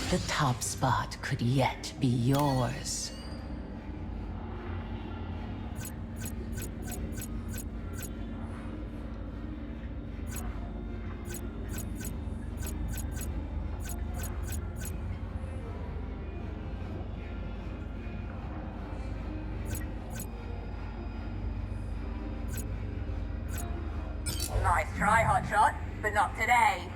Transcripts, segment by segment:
The top spot could yet be yours. Nice try, Hotshot, but not today.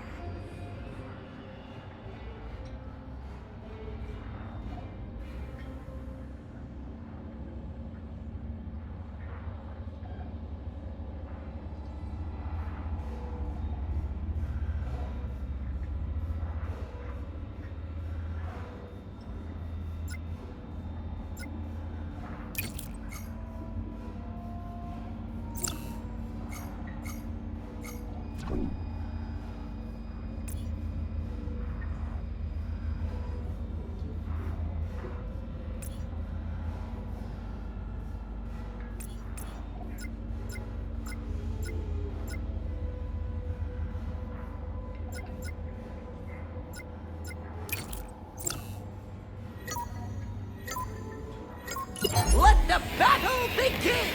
Let the battle begin!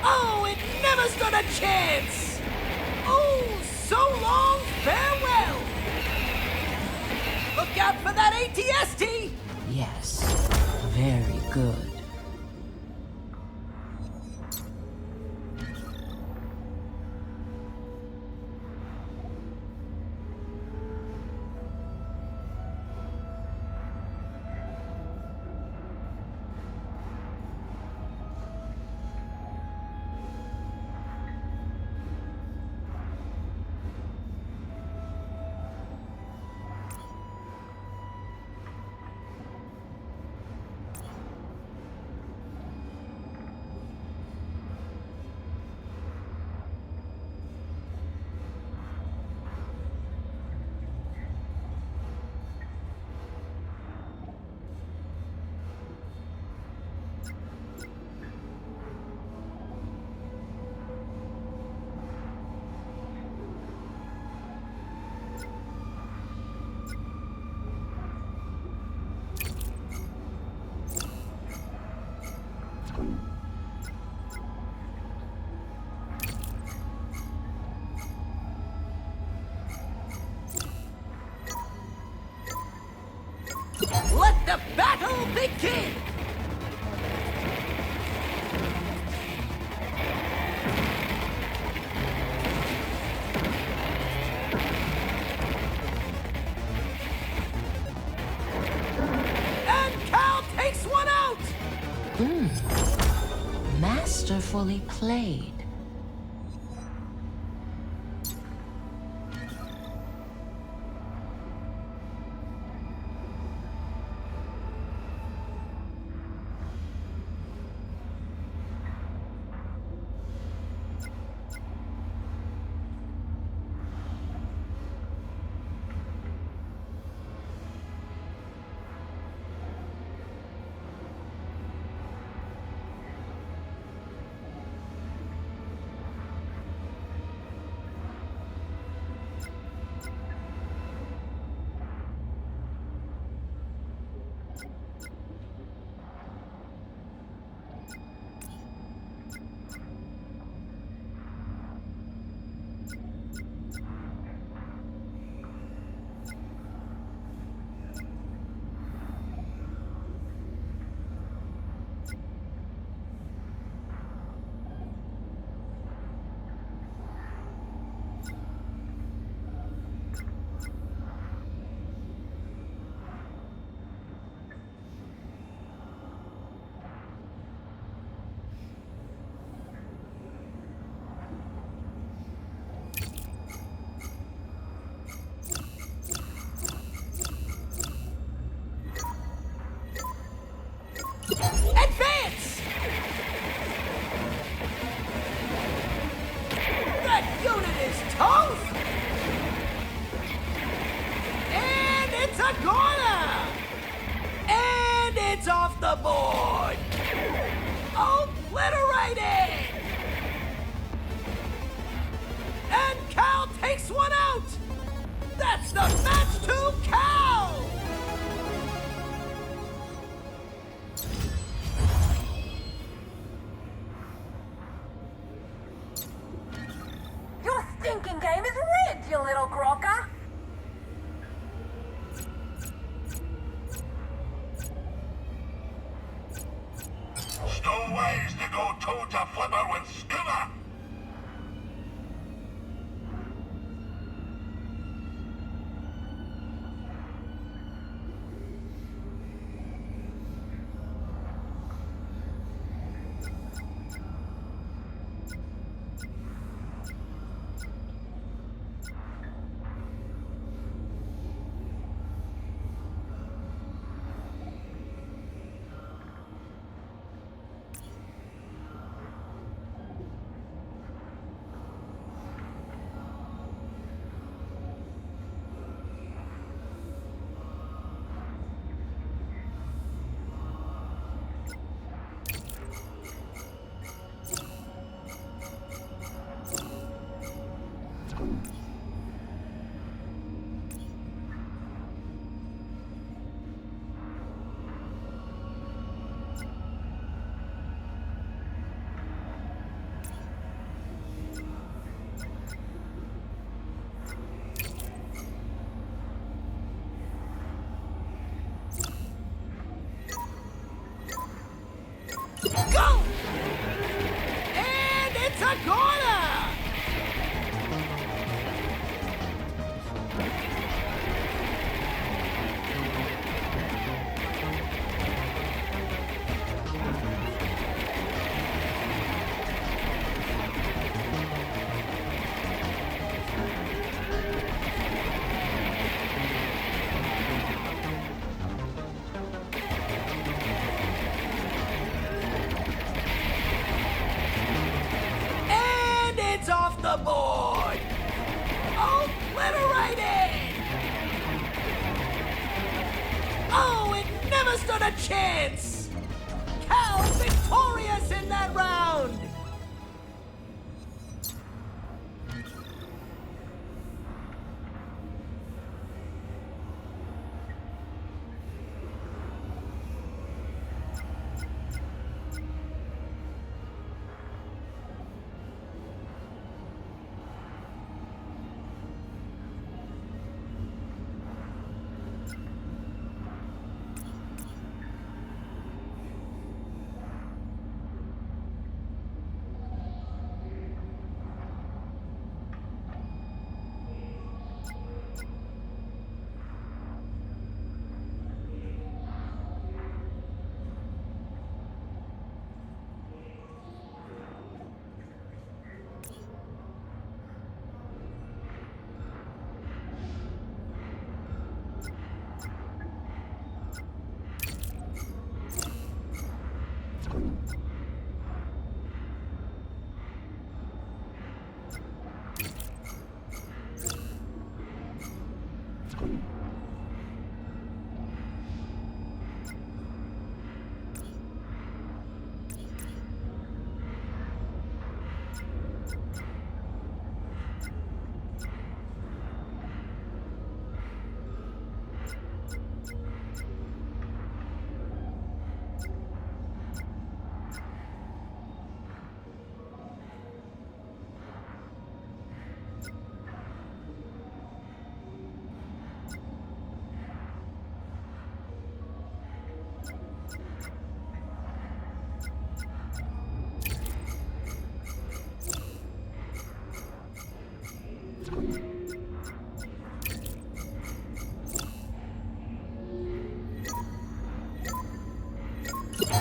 Oh, it never stood a chance! Oh, so long, farewell! Look out for that ATST! Yes, very good. Let the battle begin! And Cal takes one out! Masterfully played. Advance! That unit is toast! And it's a goner! And it's off the board! Obliterated! And Cal takes one out! That's the match to Cal! stood a chance! Cal victorious in that round!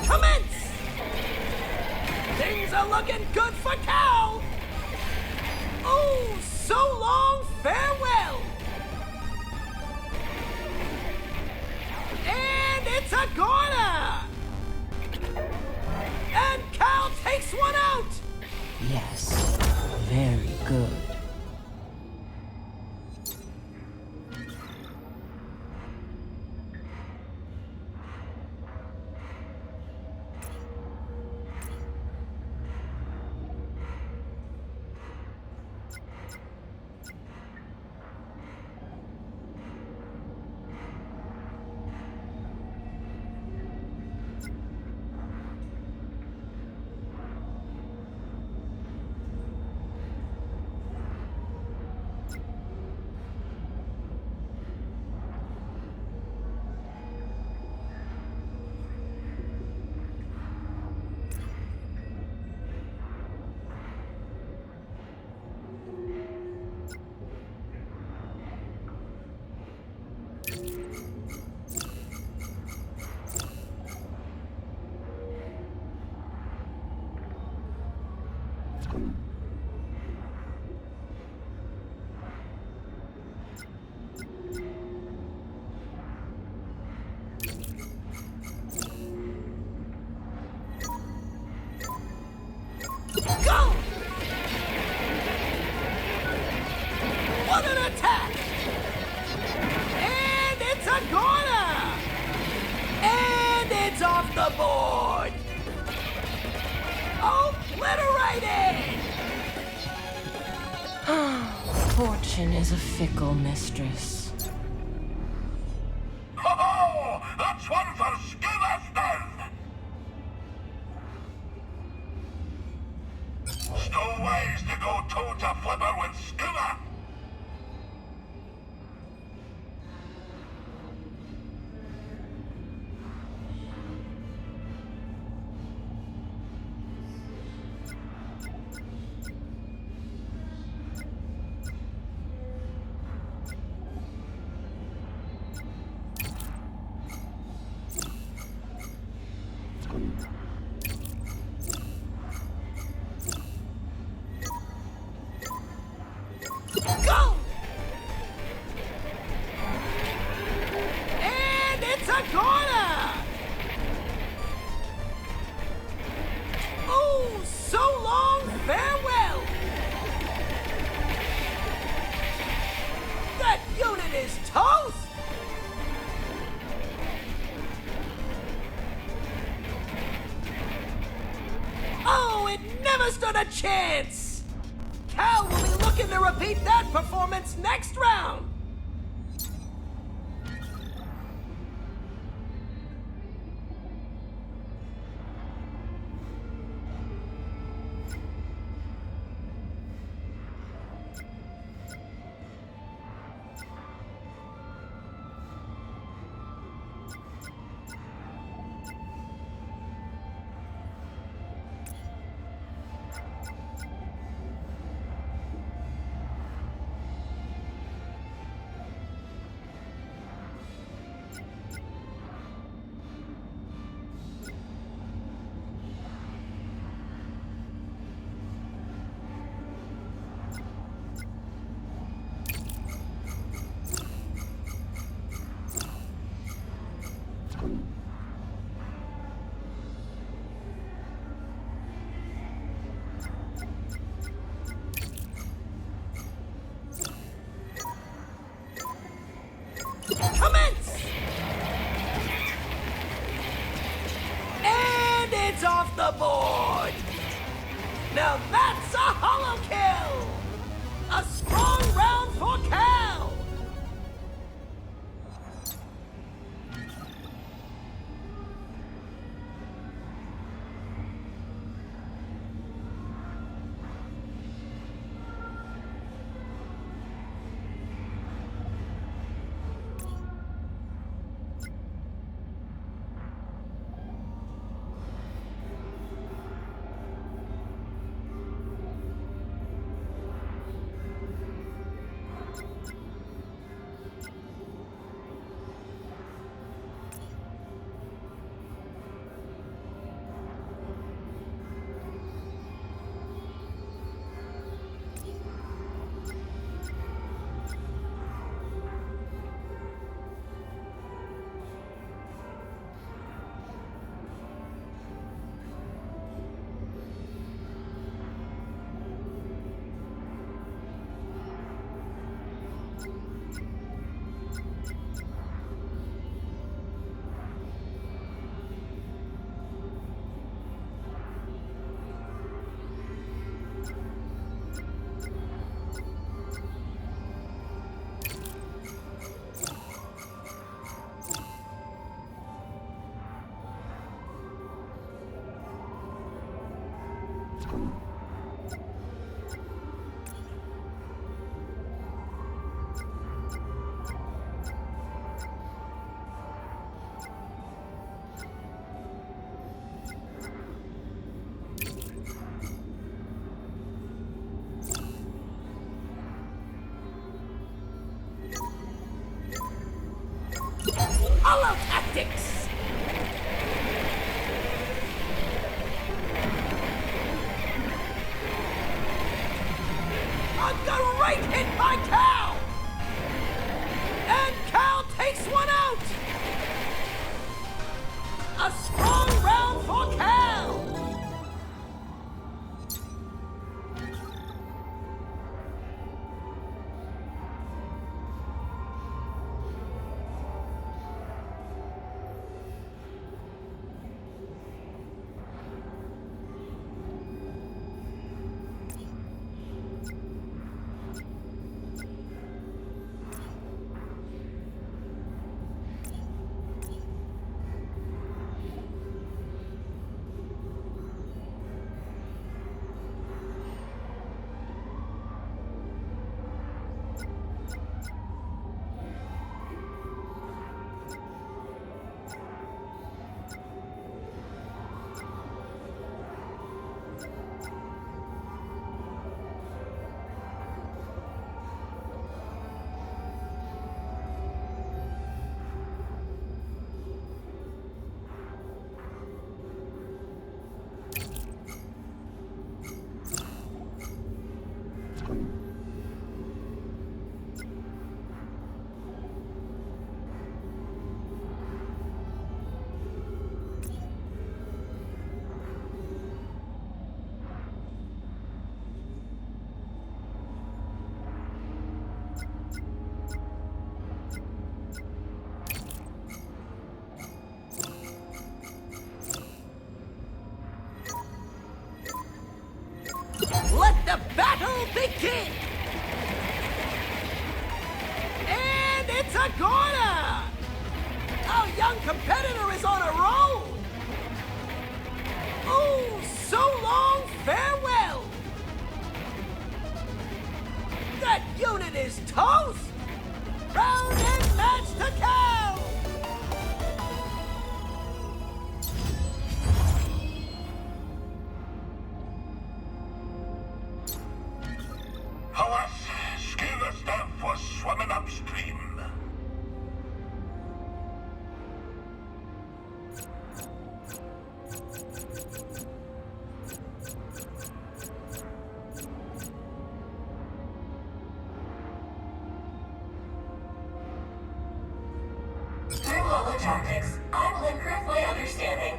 Commence! Things are looking good for Cal! Oh, so long farewell! And it's a goner! And Cal takes one out! Yes, very good. Go! What an attack! And it's a goner! And it's off the board! Obliterated! Fortune is a fickle mistress. Ho-ho! That's one for Skoova's den! Still ways to go toe to flipper with Skoova! Go! And it's a goner! Oh, so long farewell! That unit is toast! stood a chance! Cal will be looking to repeat that performance next round! Commence! And it's off the board! Now that's a holo kill! A strong round for Cal! Holotactics! A great hit by Cal! And Cal takes one out! A strong round for Cal! begin! And it's a corner! Our young competitor is on a roll! Oh, so long, farewell! That unit is toast! Round and match to count! Alas, Skoova's death was swimming upstream. Through Holotactics, I will improve my understanding.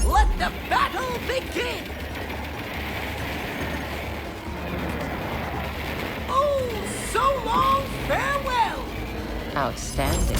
Let the battle begin! Oh, so long, farewell! Outstanding.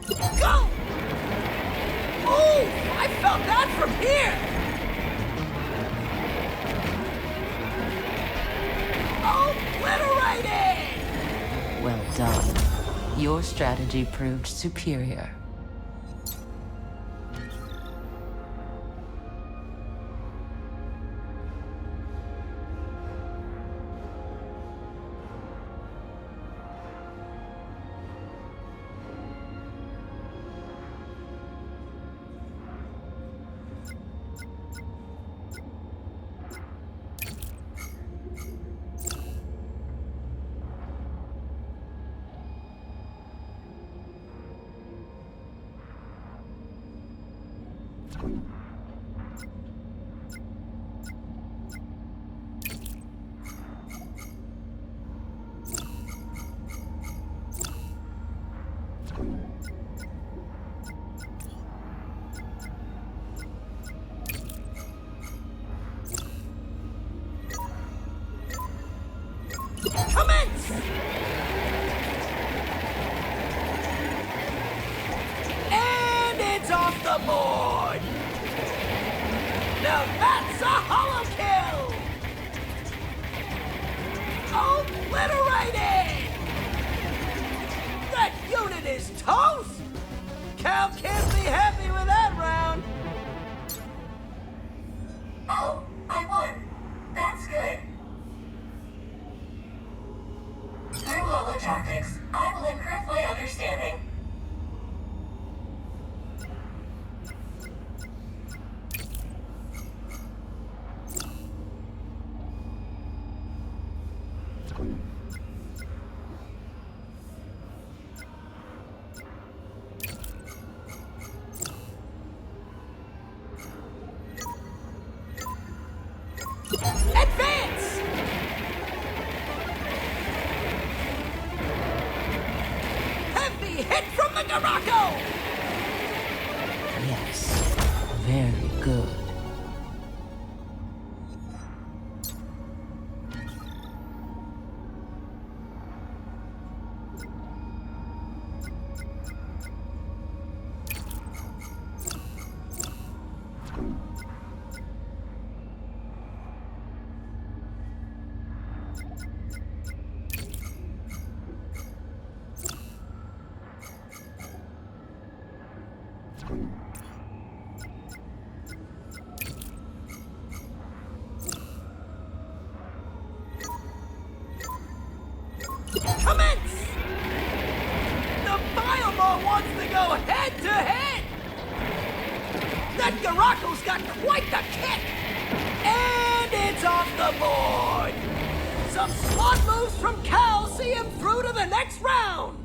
Go! Oh, I felt that from here! Obliterated! Well done. Your strategy proved superior. Commence! And it's off the board! Yarako's got quite the kick! And it's off the board! Some smart moves from Cal see him through to the next round!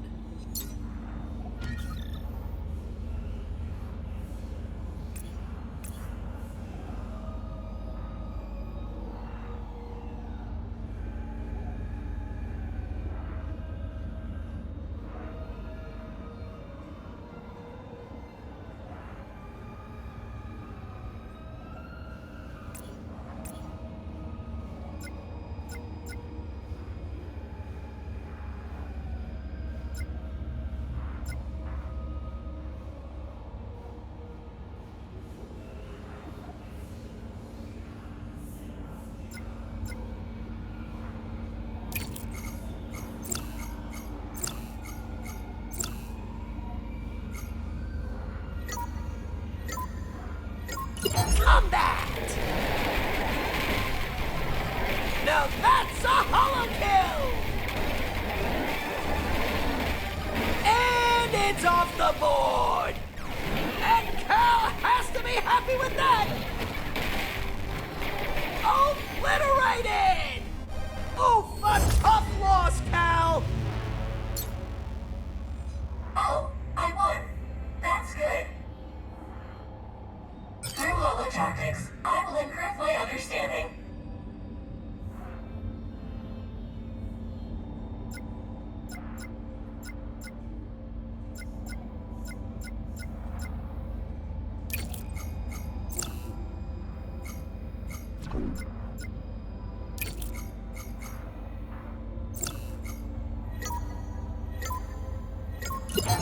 Combat! Now that's a holo kill! And it's off the board! And Cal has to be happy with that! Obliterated! Oof, a tough loss, Cal! Oh, I won. That's good. Through Holotactics, I will improve my understanding.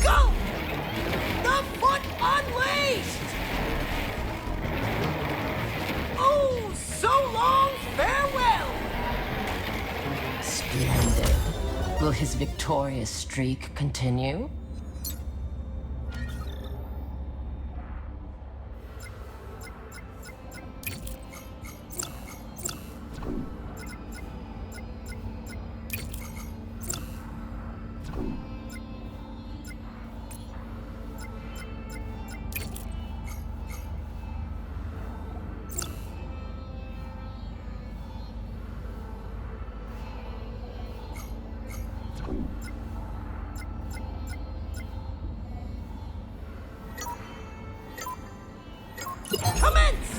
Go! The foot unleashed! Oh, so long, farewell! Splendid. Will his victorious streak continue? Commence!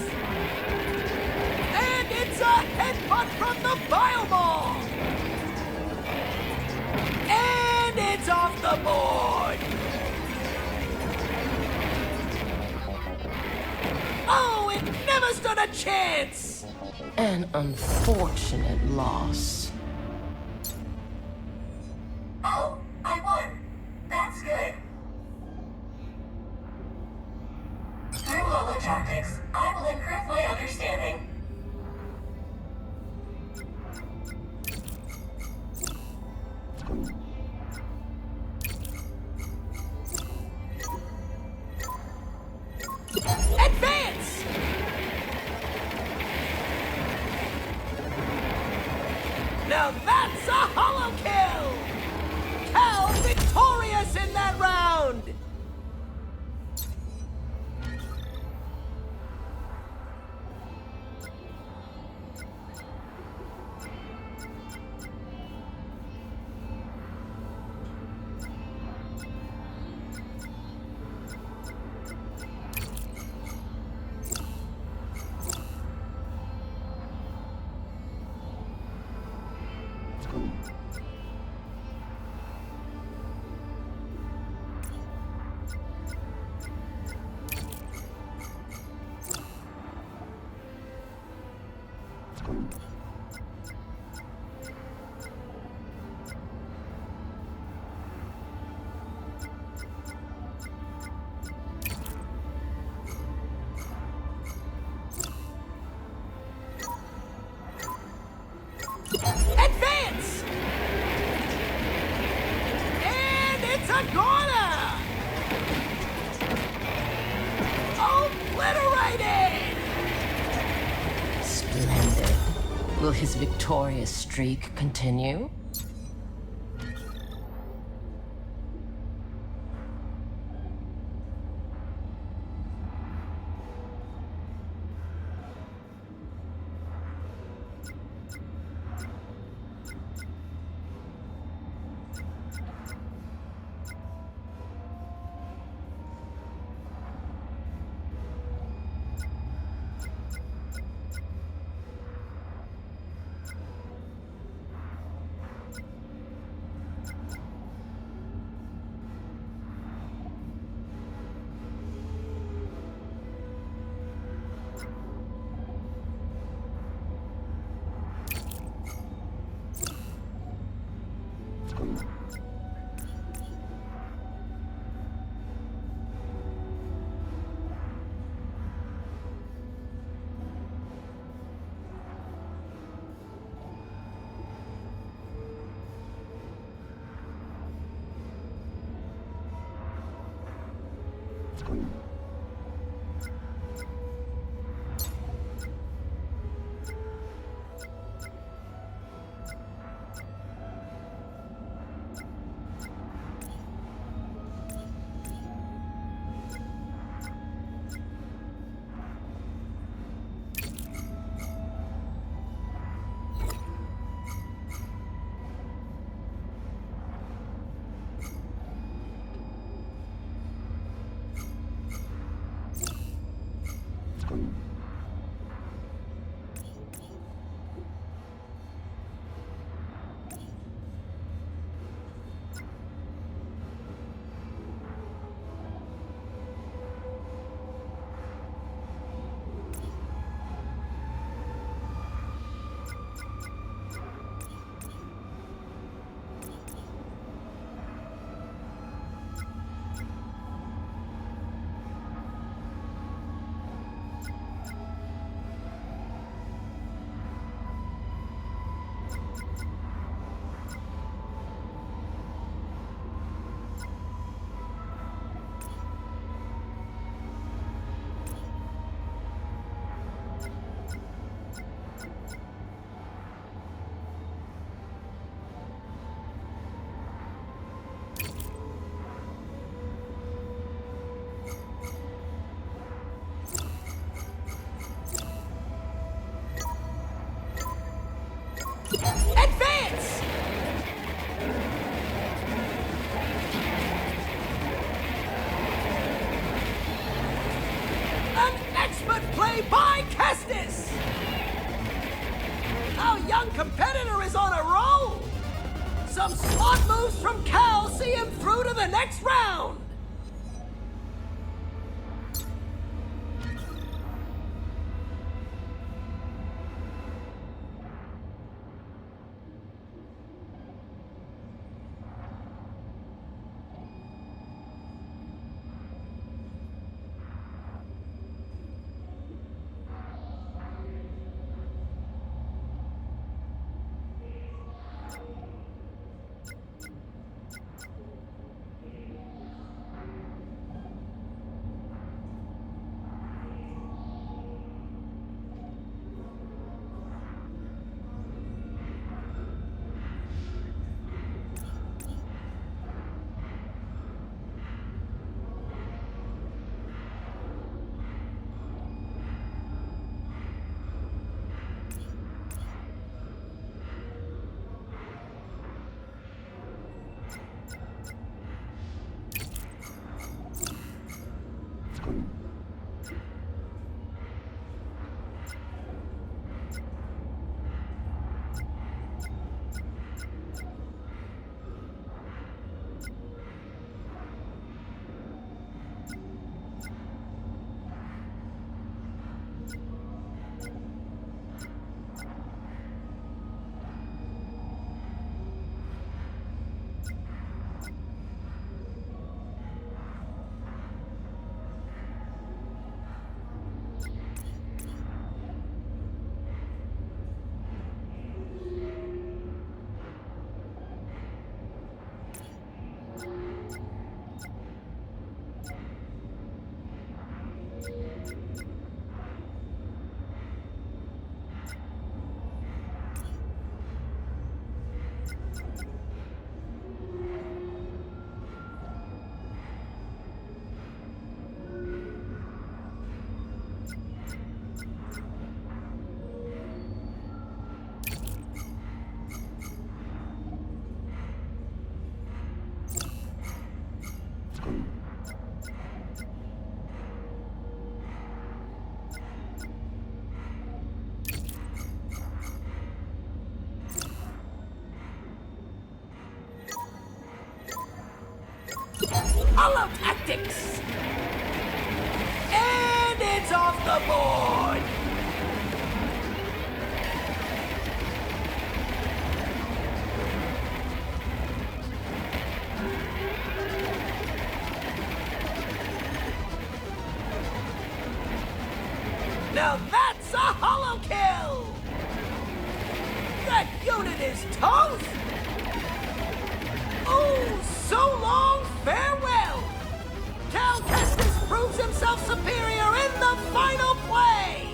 And it's a headbutt from the Bioball! And it's off the board! Oh, it never stood a chance! An unfortunate loss. Oh, I won. That's good. Through Holotactics, I will improve my understanding. Advance! Now that's a holo kill! Cal victorious in that round! Advance! And it's a goner! Obliterated! Splendid. Will his victorious streak continue? Advance! An expert play by Kestis! Our young competitor is on a roll! Some smart moves from Cal see him through to the next round! Holotactics! And it's off the board! Now that's a holo kill! That unit is toast! Oh, so long, farewell! Cal Kestis proves himself superior in the final play!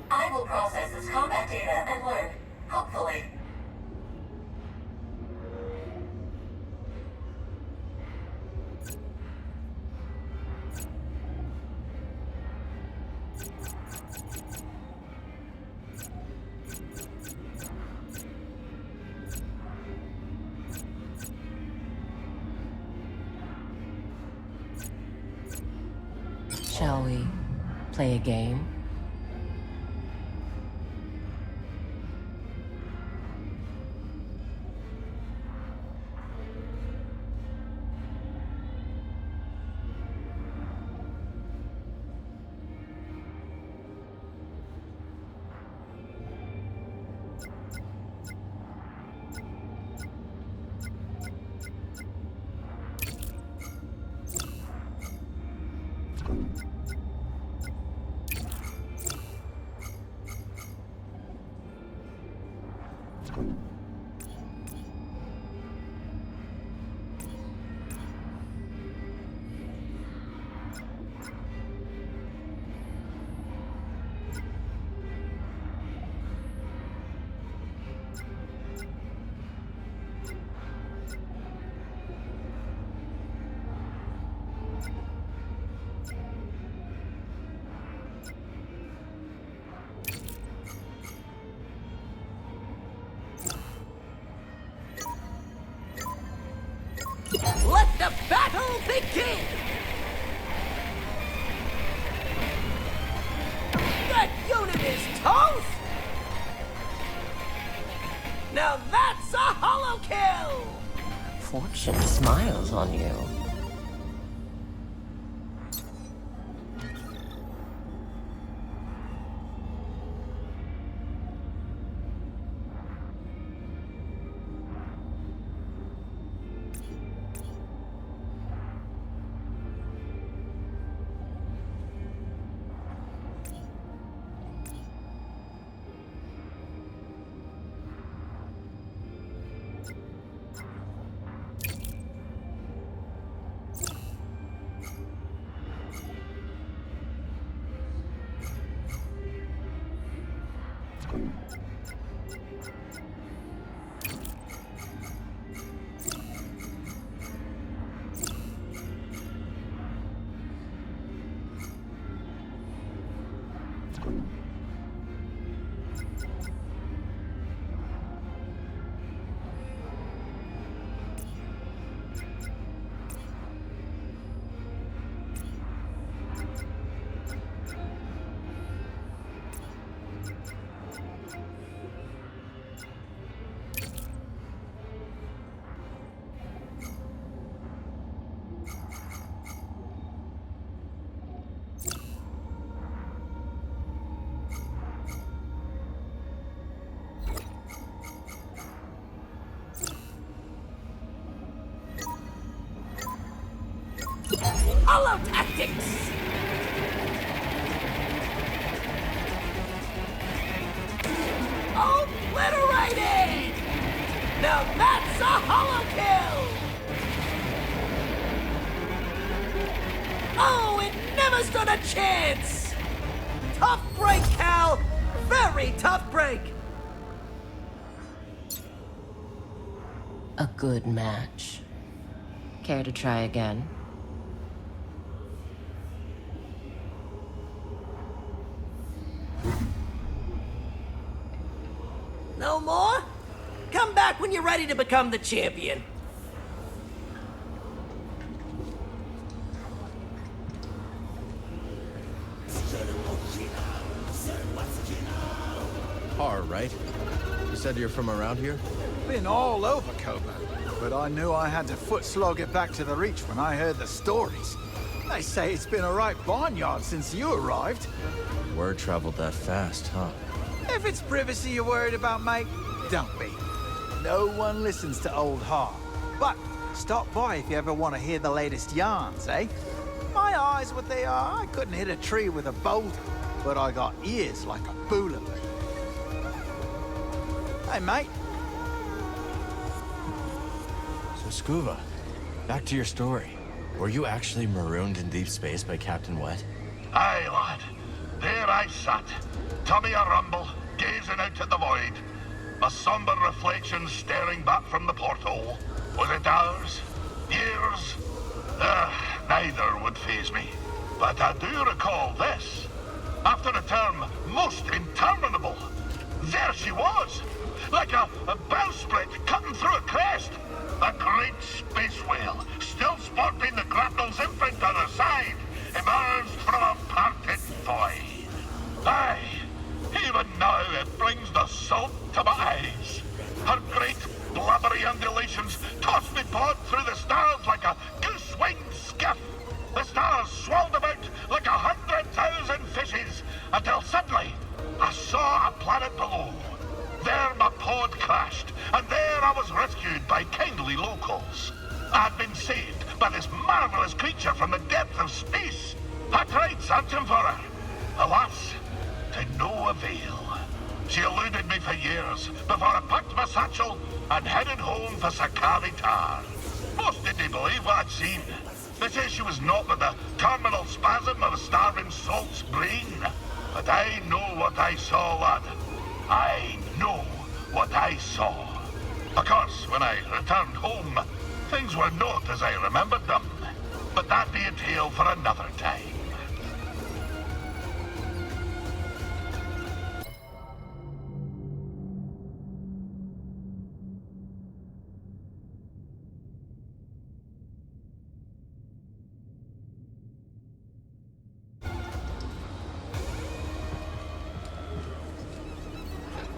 I will process this combat data and learn, hopefully. Shall we play a game? Let the battle begin! That unit is toast! Now that's a holo kill! Fortune smiles on you. Holotactics! Obliterated! Now that's a holo kill! Oh, it never stood a chance! Tough break, Cal! Very tough break! A good match. Care to try again? No more? Come back when you're ready to become the champion. All right. You said you're from around here? Been all over Kobo, but I knew I had to foot slog it back to the Reach when I heard the stories. They say it's been a right barnyard since you arrived. Word traveled that fast, huh? If it's privacy you're worried about, mate, don't be. No one listens to old Har. But stop by if you ever want to hear the latest yarns, eh? My eyes, what they are, I couldn't hit a tree with a boulder, but I got ears like a boolaloo. Hey, mate. So, Skoova, back to your story. Were you actually marooned in deep space by Captain Wet? Aye, lad. There I sat, tummy a-rumble, gazing out at the void. A somber reflection staring back from the porthole. Was it hours? Years? Neither would faze me. But I do recall this. After a term most interminable, there she was, like a bowsprit cutting through a crest. A great space whale, still sporting the grapnel's imprint on her side, emerged from a reflections tossed me pod through the stars like a goose-winged skiff. The stars swirled about like 100,000 fishes until suddenly I saw a planet below. There my pod crashed, and there I was rescued by kindly locals. I had been saved by this marvelous creature from the depth of space. I tried searching for her. Alas, to no avail. She eluded me for years before I packed my satchel and headed home for Caij. Most didn't believe what I'd seen. They say she was not but the terminal spasm of a starving salt's brain. But I know what I saw, lad. I know what I saw. Of course, when I returned home, things were not as I remembered them. But that be a tale for another time.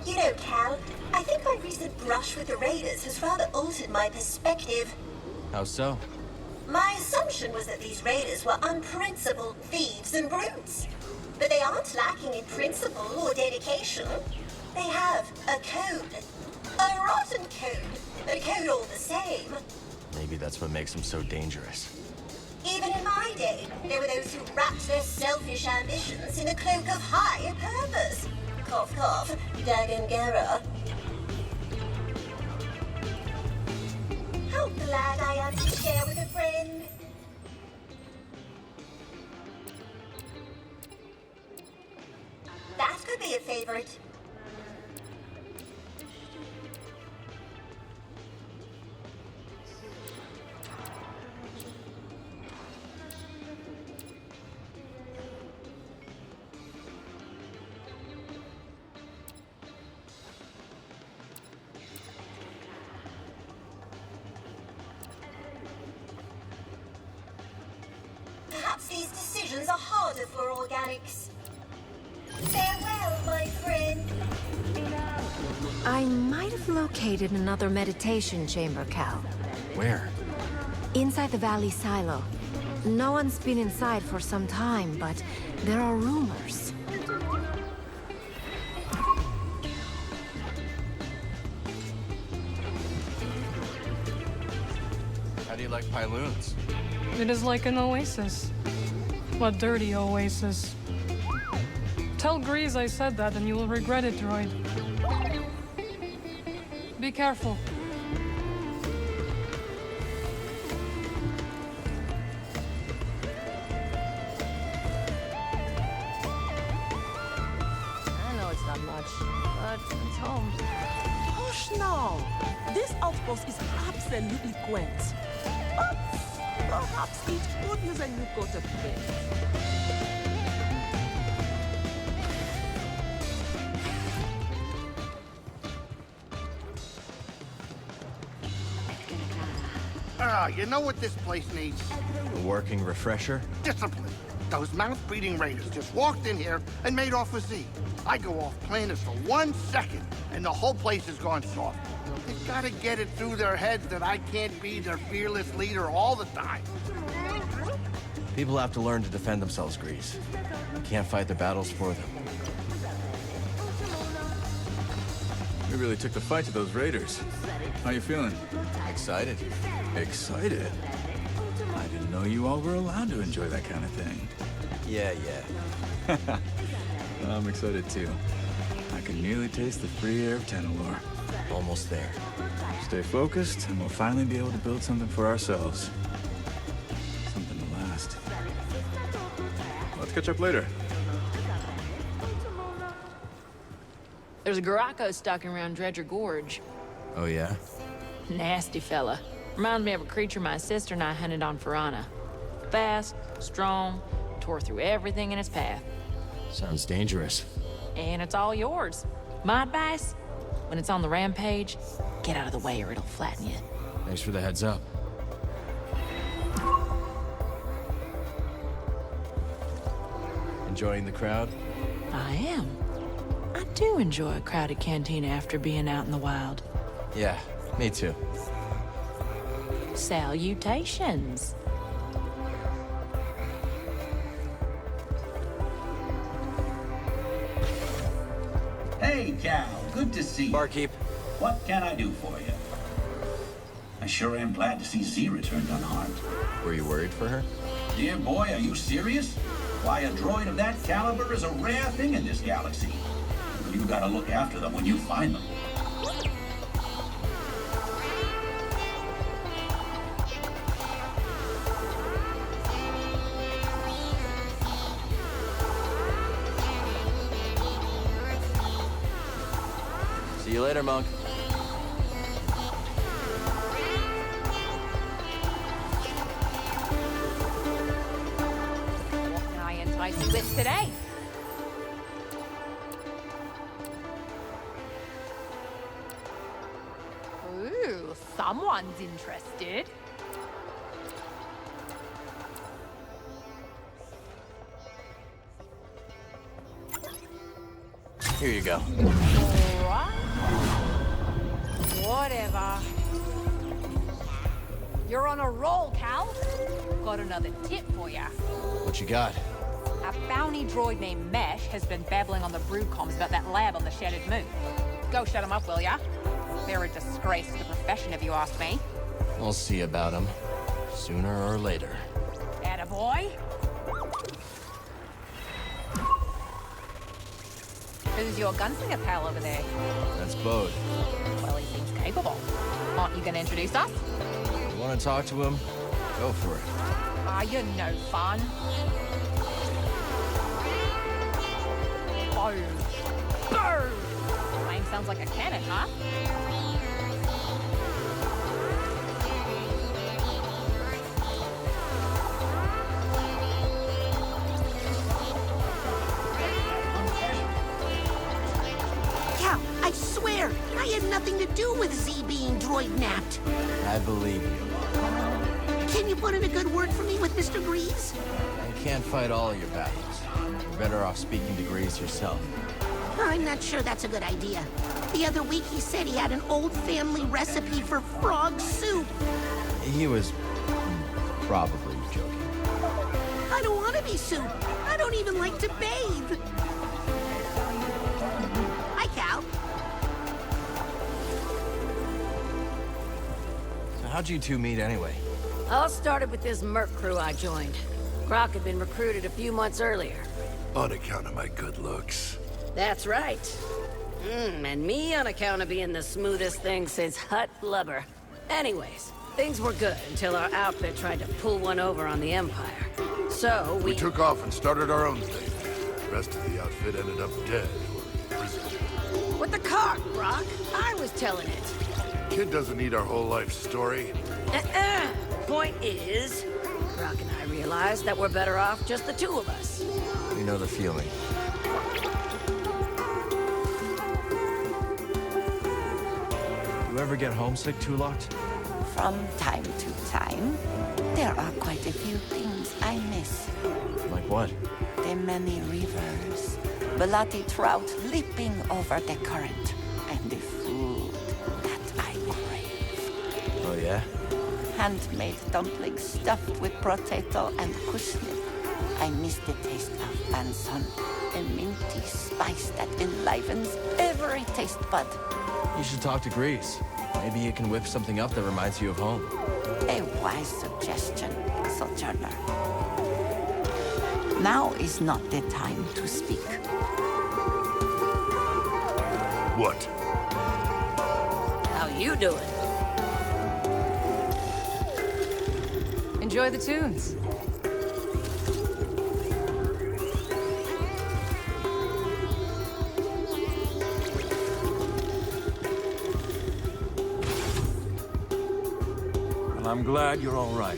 You know, Cal, I think my recent brush with the Raiders has rather altered my perspective. How so? My assumption was that these Raiders were unprincipled thieves and brutes. But they aren't lacking in principle or dedication. They have a code. A rotten code, but a code all the same. Maybe that's what makes them so dangerous. Even in my day, there were those who wrapped their selfish ambitions in a cloak of higher purpose. Cough, cough, Dagangara. How glad I am to share with a friend. That could be a favorite. Perhaps these decisions are harder for organics. Farewell, my friend. I might have located another meditation chamber, Cal. Where? Inside the valley silo. No one's been inside for some time, but there are rumors. How do you like Pyloons? It is like an oasis. A dirty oasis. Tell Grease I said that and you will regret it, droid. Be careful. I know it's not much, but it's home. Hush now! This outpost is absolutely quaint. But perhaps it could use a new coat of paint. You know what this place needs? A working refresher? Discipline. Those mouth-breathing raiders just walked in here and made off with Z. I go off plan this for 1 second, and the whole place has gone soft. They gotta get it through their heads that I can't be their fearless leader all the time. People have to learn to defend themselves, Grease. You can't fight their battles for them. We really took the fight to those raiders. How you feeling? Excited. Excited? I didn't know you all were allowed to enjoy that kind of thing. Yeah. I'm excited too. I can nearly taste the free air of Tanalor. Almost there. Stay focused, and we'll finally be able to build something for ourselves. Something to last. Let's catch up later. There's a Garako stalking around Dredger Gorge. Oh, yeah? Nasty fella. Reminds me of a creature my sister and I hunted on Farana. Fast, strong, tore through everything in its path. Sounds dangerous. And it's all yours. My advice? When it's on the rampage, get out of the way or it'll flatten you. Thanks for the heads up. Enjoying the crowd? I am. I do enjoy a crowded cantina after being out in the wild. Yeah, me too. Salutations. Hey, Cal. Good to see you. Barkeep. What can I do for you? I sure am glad to see Z returned unharmed. Were you worried for her? Dear boy, are you serious? Why, a droid of that caliber is a rare thing in this galaxy. You gotta look after them when you find them. See you later, Monk. What can I entice you with today? Ooh, someone's interested. Here you go. Alright. Whatever. You're on a roll, Cal. Got another tip for ya. What you got? A bounty droid named Mesh has been babbling on the brood comms about that lab on the Shattered Moon. Go shut him up, will ya? They're a disgrace to the profession, if you ask me. We'll see about him. Sooner or later. Attaboy. Who's your gunslinger pal over there? That's Bode. Well, he seems capable. Aren't you gonna introduce us? You want to talk to him? Go for it. Ah, you're no fun. Boom. Boom! Flame sounds like a cannon, huh? Cal, I swear, I had nothing to do with Z being droid napped. I believe you. Can you put in a good word for me with Mr. Grease? I can't fight all of your battles. You're better off speaking to Grease yourself. I'm not sure that's a good idea. The other week he said he had an old family recipe for frog soup. He was probably joking. I don't want to be soup. I don't even like to bathe. Hi, Cal. So how'd you two meet anyway? All started with this merc crew I joined. Croc had been recruited a few months earlier. On account of my good looks. That's right. And me on account of being the smoothest thing since hot blubber. Anyways, things were good until our outfit tried to pull one over on the Empire. So We took off and started our own thing. The rest of the outfit ended up dead or in prison. With the cart, Croc. I was telling it. Kid doesn't need our whole life story. Point is, Croc and I realized that we're better off just the two of us. We know the feeling. You ever get homesick, Tulot? From time to time, there are quite a few things I miss. Like what? The many rivers, bloody trout leaping over the current, and the food that I crave. Oh, yeah? Handmade dumplings stuffed with potato and kusnip. I miss the taste of banson, a minty spice that enlivens every taste bud. You should talk to Grease. Maybe you can whip something up that reminds you of home. A wise suggestion, Sojourner. Now is not the time to speak. What? How you doing? Enjoy the tunes. I'm glad you're all right.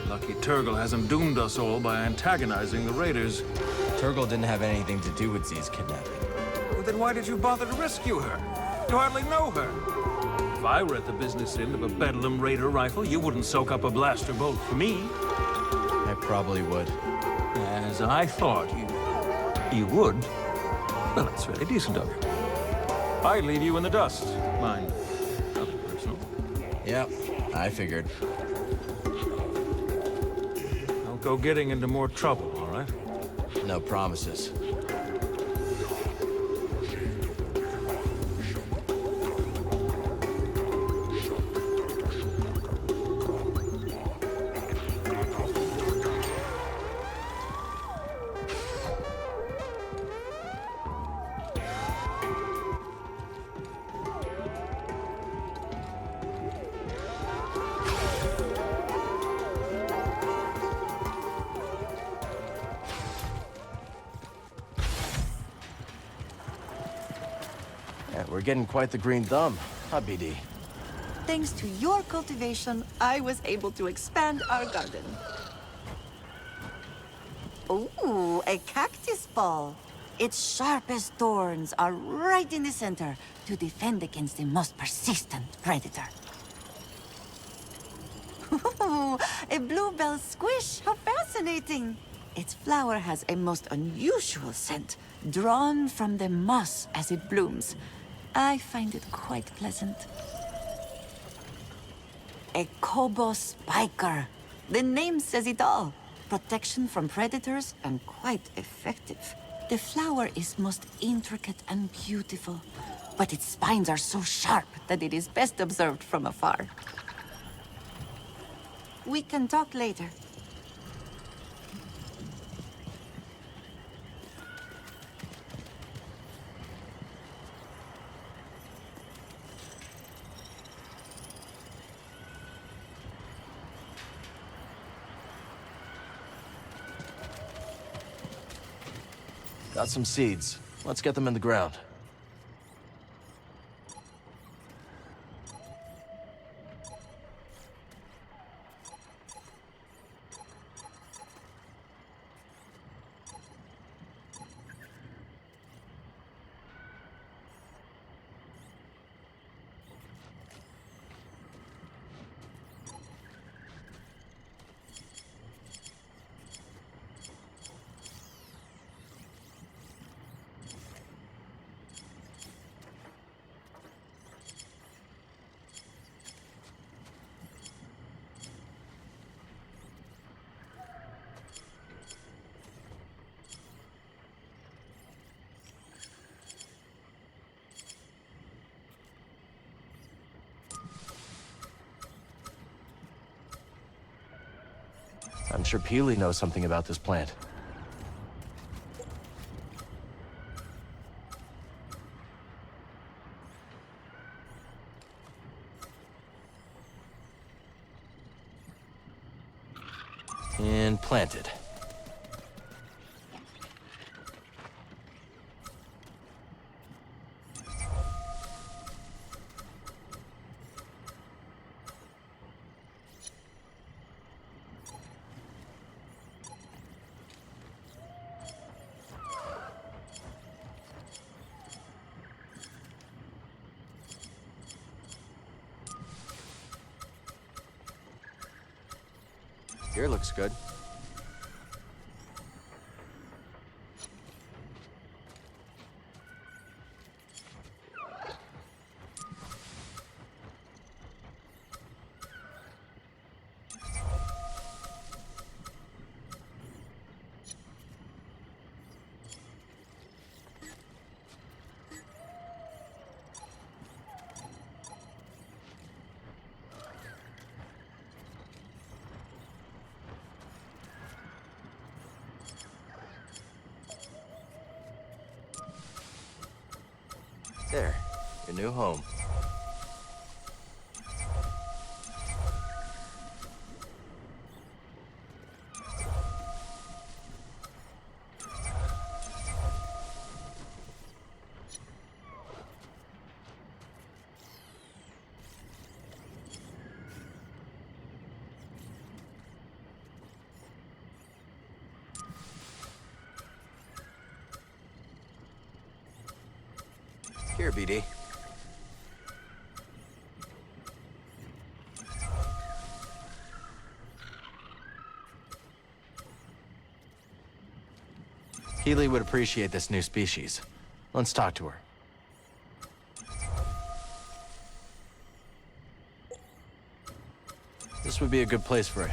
Lucky Turgle hasn't doomed us all by antagonizing the raiders. Turgle didn't have anything to do with Z's kidnapping. Well, then why did you bother to rescue her? You hardly know her. If I were at the business end of a Bedlam Raider rifle, you wouldn't soak up a blaster bolt for me. I probably would. As I thought you would. Well, that's very decent of you. I'd leave you in the dust. Mine. Nothing personal. Yep, I figured. Don't go getting into more trouble, all right? No promises. We're getting quite the green thumb, huh, BD? Thanks to your cultivation, I was able to expand our garden. Ooh, a cactus ball. Its sharpest thorns are right in the center to defend against the most persistent predator. Ooh, a bluebell squish. How fascinating. Its flower has a most unusual scent, drawn from the moss as it blooms. I find it quite pleasant. A Kobo spiker. The name says it all. Protection from predators and quite effective. The flower is most intricate and beautiful, but its spines are so sharp that it is best observed from afar. We can talk later. Got some seeds. Let's get them in the ground. I'm sure Peely knows something about this plant. And planted. Here looks good. There, your new home. Here, BD. Keely would appreciate this new species. Let's talk to her. This would be a good place for it.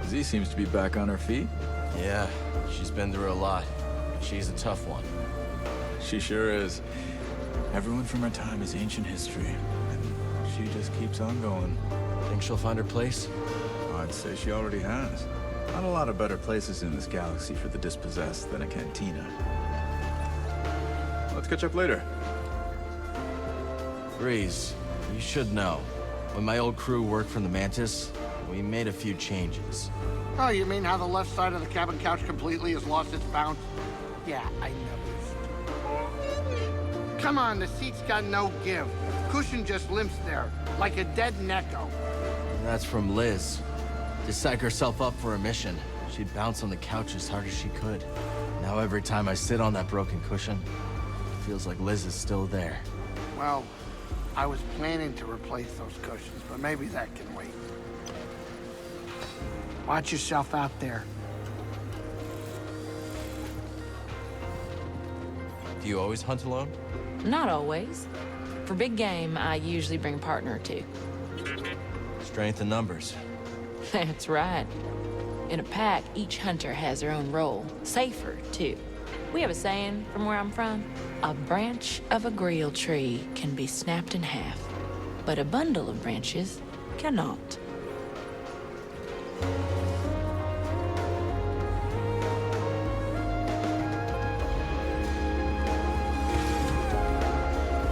Z seems to be back on her feet. Yeah, she's been through a lot. She's a tough one. She sure is. Everyone from her time is ancient history, and she just keeps on going. Think she'll find her place? I'd say she already has. Not a lot of better places in this galaxy for the dispossessed than a cantina. Let's catch up later. Greez, you should know. When my old crew worked from the Mantis, we made a few changes. Oh, you mean how the left side of the cabin couch completely has lost its bounce? Yeah, I noticed. Come on, the seat's got no give. Cushion just limps there, like a dead necko. That's from Liz. To psych herself up for a mission, she'd bounce on the couch as hard as she could. Now every time I sit on that broken cushion, it feels like Liz is still there. Well, I was planning to replace those cushions, but maybe that can wait. Watch yourself out there. Do you always hunt alone? Not always. For big game, I usually bring a partner or two. Strength in numbers. That's right. In a pack, each hunter has their own role. Safer, too. We have a saying from where I'm from. A branch of a grill tree can be snapped in half, but a bundle of branches cannot.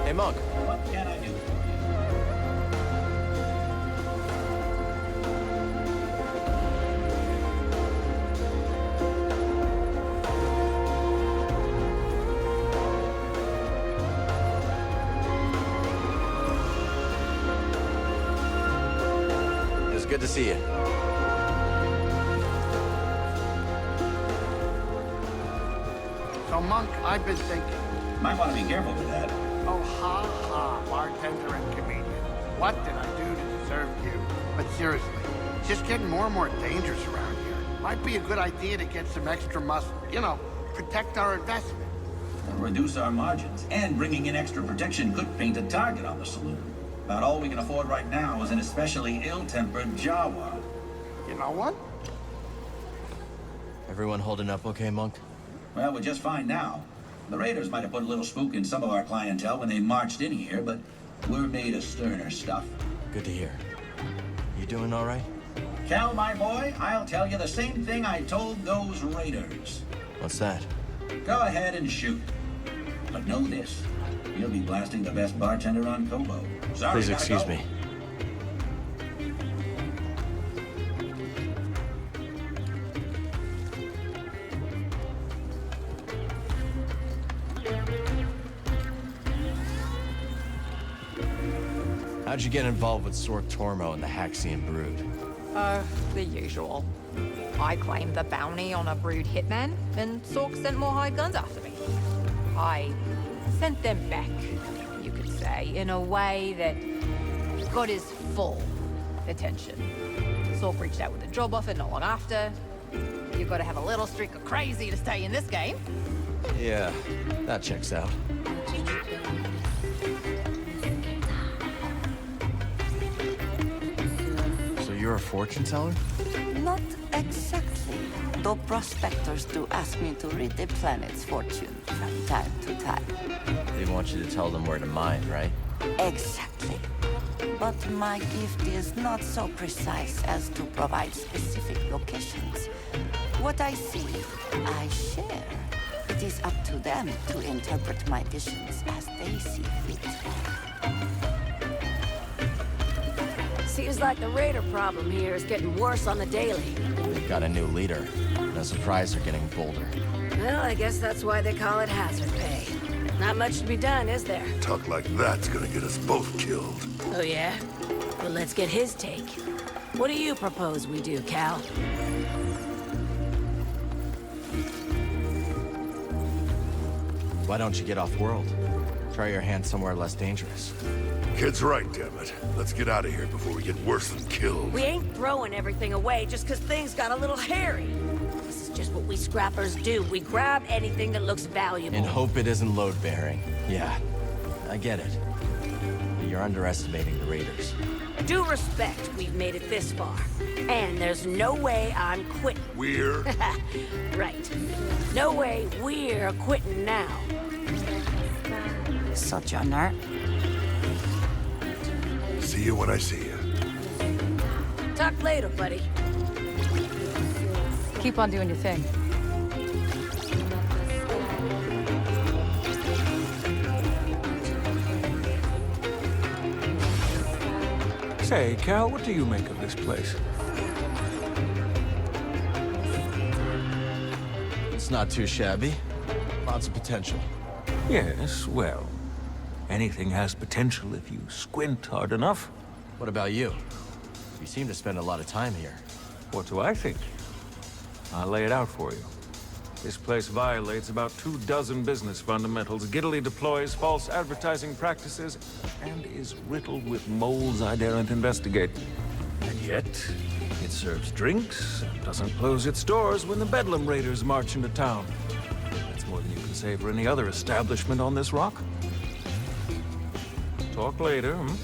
Hey, Monk. What can I do? It's good to see you. So, Monk, I've been thinking. Might want to be careful with that. Oh, ha ha, bartender and comedian. What did I do to deserve you? But seriously, it's just getting more and more dangerous around here. Might be a good idea to get some extra muscle. You know, protect our investment. It'll reduce our margins, and bringing in extra protection could paint a target on the saloon. About all we can afford right now is an especially ill-tempered Jawa. You know what? Everyone holding up okay, Monk? Well, we're just fine now. The raiders might have put a little spook in some of our clientele when they marched in here, but we're made of sterner stuff. Good to hear. You doing all right? Cal, my boy, I'll tell you the same thing I told those raiders. What's that? Go ahead and shoot. But know this, you'll be blasting the best bartender on Kobo. Sorry, Please excuse go. me. How'd you get involved with Sork Tormo and the Haxian Brood? The usual. I claimed the bounty on a Brood hitman, and Sork sent more hired guns after me. I sent them back, you could say, in a way that got his full attention. Sork reached out with a job offer not long after. You've got to have a little streak of crazy to stay in this game. Yeah, that checks out. So you're a fortune teller? Not exactly, though prospectors do ask me to read the planet's fortune from time to time. They want you to tell them where to mine, right? Exactly. But my gift is not so precise as to provide specific locations. What I see, I share. It is up to them to interpret my visions as they see fit. Seems like the raider problem here is getting worse on the daily. They've got a new leader. No surprise they're getting bolder. Well, I guess that's why they call it hazard pay. Not much to be done, is there? Talk like that's gonna get us both killed. Oh, yeah? Well, let's get his take. What do you propose we do, Cal? Why don't you get off-world? Try your hand somewhere less dangerous. Kid's right, damn it. Let's get out of here before we get worse than killed. We ain't throwing everything away just because things got a little hairy. This is just what we scrappers do. We grab anything that looks valuable. And hope it isn't load-bearing. Yeah, I get it. But you're underestimating the raiders. Due respect, we've made it this far. And there's no way I'm quitting. We're? Right. No way we're quitting now. Sojourner. See you when I see you. Talk later, buddy. Keep on doing your thing. Say, Cal, what do you make of this place? It's not too shabby. Lots of potential. Yes, well, anything has potential if you squint hard enough. What about you? You seem to spend a lot of time here. What do I think? I'll lay it out for you. This place violates about 24 business fundamentals, giddily deploys false advertising practices, and is riddled with moles I daren't investigate. And yet, it serves drinks and doesn't close its doors when the Bedlam Raiders march into town. That's more than you can say for any other establishment on this rock. Talk later, hmm?